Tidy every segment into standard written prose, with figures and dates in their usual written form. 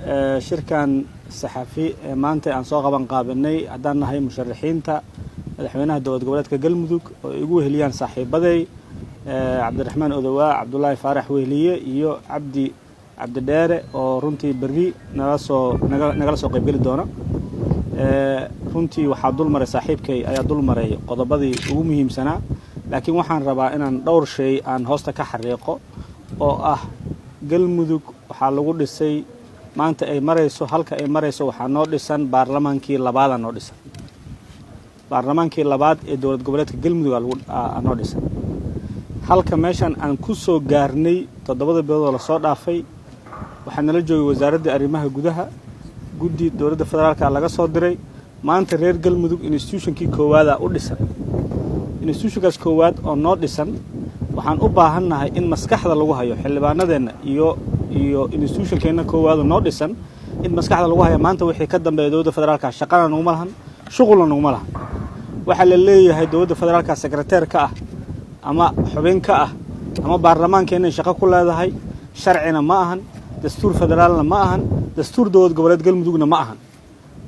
shirkan saxafi maanta aan soo qaban qaabanay haddaan nahay musharaxiinta madaxweynaha dowlad goboleedka Galmudug oo igu weheliyaan saaxiibaday Cabdiraxmaan Odawaa Cabdullaahi Faarax Weheliye iyo Cabdi Dheere oo runtii berri nagala soo qayb gali doona runtii waxaa dul maray saaxiibkay ayaa dul maray qodobadii ugu muhiimsanaa laakiin waxaan rabaa inaan dhowr shay aan hoosta ka xariiqo oo ah Galmudug waxaa lagu dhisay maanta ay marayso halka ay marayso waxaa noo dhisan baarlamaankii labaad noo dhisan baarlamaankii labaad ee dowlad goboleedka Galmudug noo dhisan halka meeshan aan ku soo gaarnay 7 bilood oo la soo dhaafay waxaa nala joogay wasaaradda arrimaha gudaha guddi dowladda federaalka laga soo diray maanta reer Galmudug institutionkii koowaad u dhisan institutionkaas koowaad oo noo dhisan waxaan u baahannahay in maskaxda lagu hayo xildhibaanadeena iyo institutionkeena koowaad noo dhisan in maskaxda lagu hayo maanta wixii ka dambeeyay dowladda federaalka shaqana naguma lahan shughulna naguma lahan waxa la leeyahay dowladda federaalka secretary ka ah ama xubin ka ah ama baarlamaankeena shaqo ku leedahay sharcina ma ahan dastuur federaalna ma ahan dastuur dowlad goboleed Galmudugna ma ahan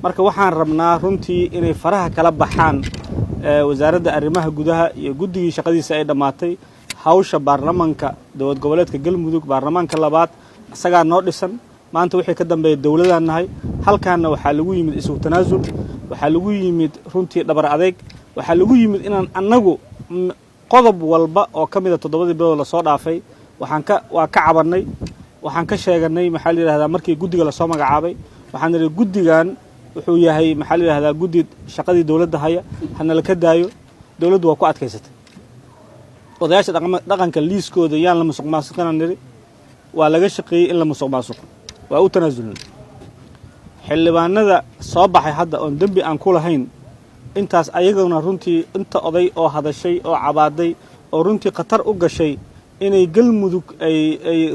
marka waxaan rabnaa runtii inay faraha kala baxaan wasaaradda arrimaha gudaha iyo guddigii shaqadiisa ay dhamaatay hawsha baarlamaanka dowlad goboleedka Galmudug baarlamaanka labaad asaga noo dhisan maanta wixii ka dambeeyay dowladda nahay halkaana waxa lagu yimid isu tanaasul waxa lagu yimid runtii dhabar adeeg waxa lagu yimid inaan anagu qodob walba oo kamid ah 7 bilood la soo dhaafay waa ka cabanay waxaan ka sheeganay maxaa la yiraahdaa markii guddiga la soo magacaabay waxaan niri guddigan wuxuu yahay maxaa la yiraahdaa guddi shaqadii dowladda haya hana la ka daayo dowladdu waa ku adkaysatay odayaasha dhaqanka liiskooda yaan la musuqmaasuqana niri waa laga shaqeeyay in la musuqmaasuqo waa u tanaasulnay xildhibaanada soo baxay hadda oo dambi aan ku lahayn intaas ayaguna runtii inta oday oo hadashay oo cabaaday oo runtii qatar u gashay inay Galmudug ay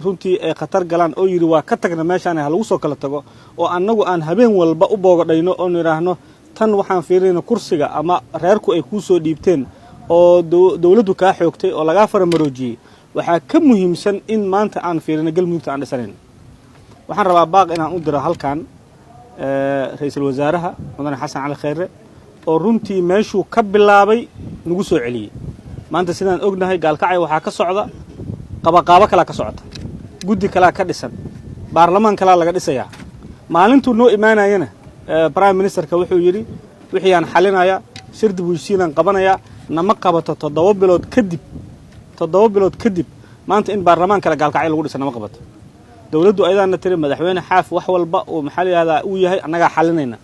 runtii ay qatar galaan oo yiri waa ka tagna meeshaan ha lagu soo kala tago oo annagu aan habeen walba u boogadhayno oo niraahno tan waxaan fiirinaa kursiga ama reerku ay ku soo dhiibteen oo dawladdu ka xoogtay oo laga faramaroojiyay waxa ka muhiimsan in maanta aan fiirino Galmudug aan dhisaneyn waxaan rabaa baaq inaan u diro halkan ra'iisul wasaaraha mudane Xasan Cali Khayre oo runtii meeshuu ka bilaabay nagu soo celiyay maanta sidaan ognahay gaalkacay waxa ka socda qabaaqaabo kala ka socota guddi kala ka dhisan baarlamaan kala laga dhisayaa maalintuu noo imaanayna prime ministerka wuxuu yiri wixii aan xalinaya shirdi buusiinan qabanaya nama qabato 7 bilood kadib maanta in baarlamaan kala gaalkacay lagu dhisan nama qabato dawladdu ayadaana tiri madaxweyne xaaf wax walba oo maxaa la yiraahdaa uu yahay annaga xalinayna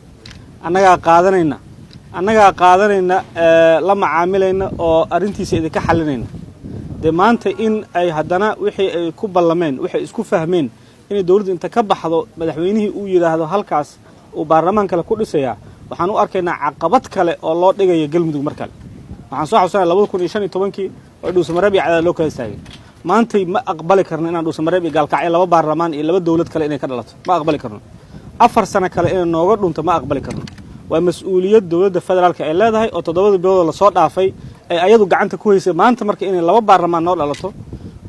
annaga qaadanayna la macaamilayna oo arintiisa idinka xalinayna de maanta in ay hadana wixii ay ku ballameen wixii isku fahmeen in dawladdu inta ka baxdo madaxweynihii uu yiraahdo halkaas uu baarlamaanka la ku dhisaya waxaan u arkaynaa caqabad kale oo loo dhigayo Galmudug markale waxaan soo xasuusanayaa 2015 oo Dhuusamareeb iyo Cadaad loo kala istaagay maanta ma aqbali karno inaan Dhuusamareeb iyo Gaalkacyo 2 baarlamaan iyo 2 dawlad kale inay ka dhalato ma aqbali karno 4 sano kale in nooga dhunto ma aqbali karno waa mas'uuliyad dowladda federaalka ay leedahay oo 7 bilood la soo dhaafay ay ayadu gacanta ku haysay maanta marka inay 2 baarlamaan noo dhalato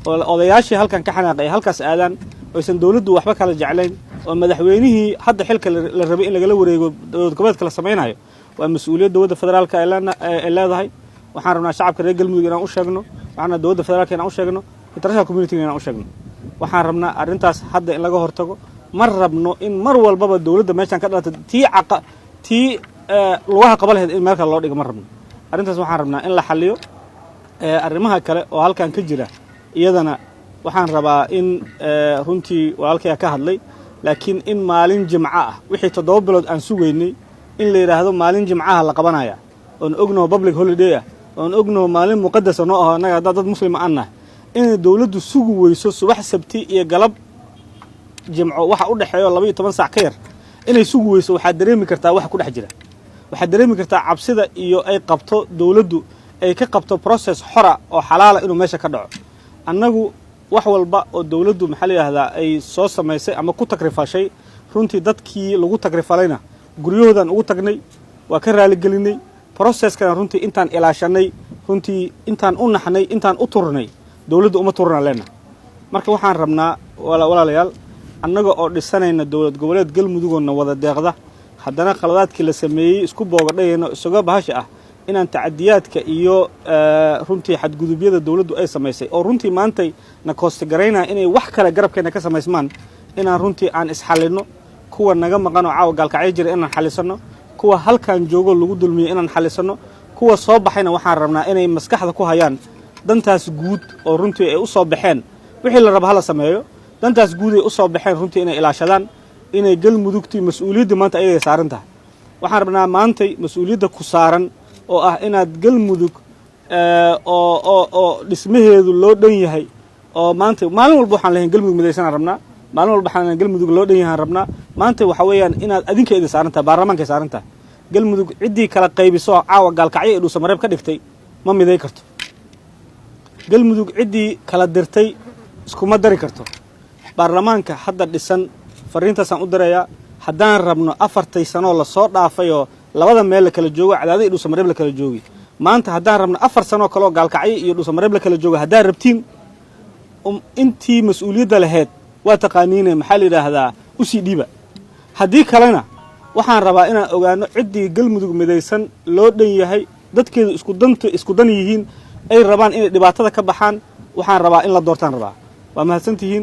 oo odayaashii halkan ka xanaaqay halkaas aadaan oo san dowladdu waxba kala jeclayn oo madaxweynihii hadda xilka la rabay in laga wareego dowlad goboleedka la sameeynayo waa mas'uuliyad dowladda federaalka ay leedahay waxaan rabnaa shacabka reer Galmudug inaan u sheegno waxaan dowladda federaalka inaan u sheegno international community inaan u sheegno waxaan rabnaa arintaas hadda in laga hortago mar rabno in mar walba dowladda meeshan ka dhalato tii lugaha qabaleed in meelka loo dhigo mar rabno arintaas waxaan rabnaa in la xalliyo arrimaha kale oo halkan ka jira iyadana waxaan rabaa in runtii walaalkay ka hadlay laakiin in maalin jimca ah wixii 7 bilood aan sugeynay in la yiraahdo maalin jimcaha la qabanaya oo ogno public holiday ah oo ogno maalin muqaddas ah oo anaga dad muslim aan nahay in dawladdu sugu weyso subax sabti iyo galab jimco waxa u dhaxeeyo 12 saac ka yar inay sugu weyso waxa dareemi kartaa wax ku dhex jira waxa dareemi kartaa cabsida iyo ay qabto dawladdu ay ka qabto process xora oo xalaal ah inuu meesha ka dhaco annagu wax walba oo dawladdu maxaa la yiraahdaa ay soo sameysay ama ku takrifashay runtii dadkii lagu takrifalayna guryahoodan ugu tagnay waa ka raali gelinay process-kan runtii intaan ilaashanay runtii intaan u naxnay intaan u turnay dawladdu uma turna leena marka waxaan rabnaa walaalayaal annaga oo dhisanayna dowlad goboleed galmudugna wada deeqda haddana qaladaadkii la sameeyey isku boogadhayno isaga bahasha ah inaan tacadiyaadka iyo runtii xadgudubyada dawladdu ay samaysay oo runtii maantay na koostagaraynaa inay wax kale garabkeena ka samaysmaan inaan runtii aan isxalino kuwa naga maqan oo caawa gaalkacyo jira inaan xalisano kuwa halkan joogo lagu dulmiyo inaan xalisano kuwa soo baxayna waxaan rabnaa inay maskaxda ku hayaan dantaas guud oo runtii ay u soo baxeen wixii la rabo hala sameeyo dantaas guud ay u soo baxeen runtii inay ilaashadaan inay galmudugtii mas'uuliyadda maanta ayay saaran tahay waxaan rabnaa maantay mas'uuliyadda ku saaran oo ah inaad galmudug oo dhismaheedu loo dhan yahay oo maanta maalin walba waxaan leeyahay galmudug midaysanaan rabnaa maalin walba waxaan galmudug loo dhan yahay rabnaa maanta waxa weeyaan inaad adinka idin saaran tahay baarlamaanka saaran tahay galmudug ciddii kala qaybiso caawa gaalkacyo ee dhuusamareeb ka dhigtay ma miday karto galmudug ciddii kala dirtay iskuma dari karto baarlamaanka hadda dhisan fariintaasaan u dirayaa haddaan rabno 4 sano la soo dhaafay oo labada meel la kala joogo cadaadada iyo dhuusamareeb la kala joogi maanta haddaan rabno 4 sano kale oo gaalkacyo iyo dhuusamareeb la kala joogo haddaan rabtiin intii mas'uuliyadda lahayd waa taqaaniinay maxaa la yidhaahdaa u sii dhiiba haddii kalena waxaan rabaa inaan ogaano ciddii galmudug midaysan loo dhan yahay dadkeedu isku dan yihiin ay rabaan inay dhibaatada ka baxaan waxaan rabaa in la doortaan rabaa waa mahadsantihiin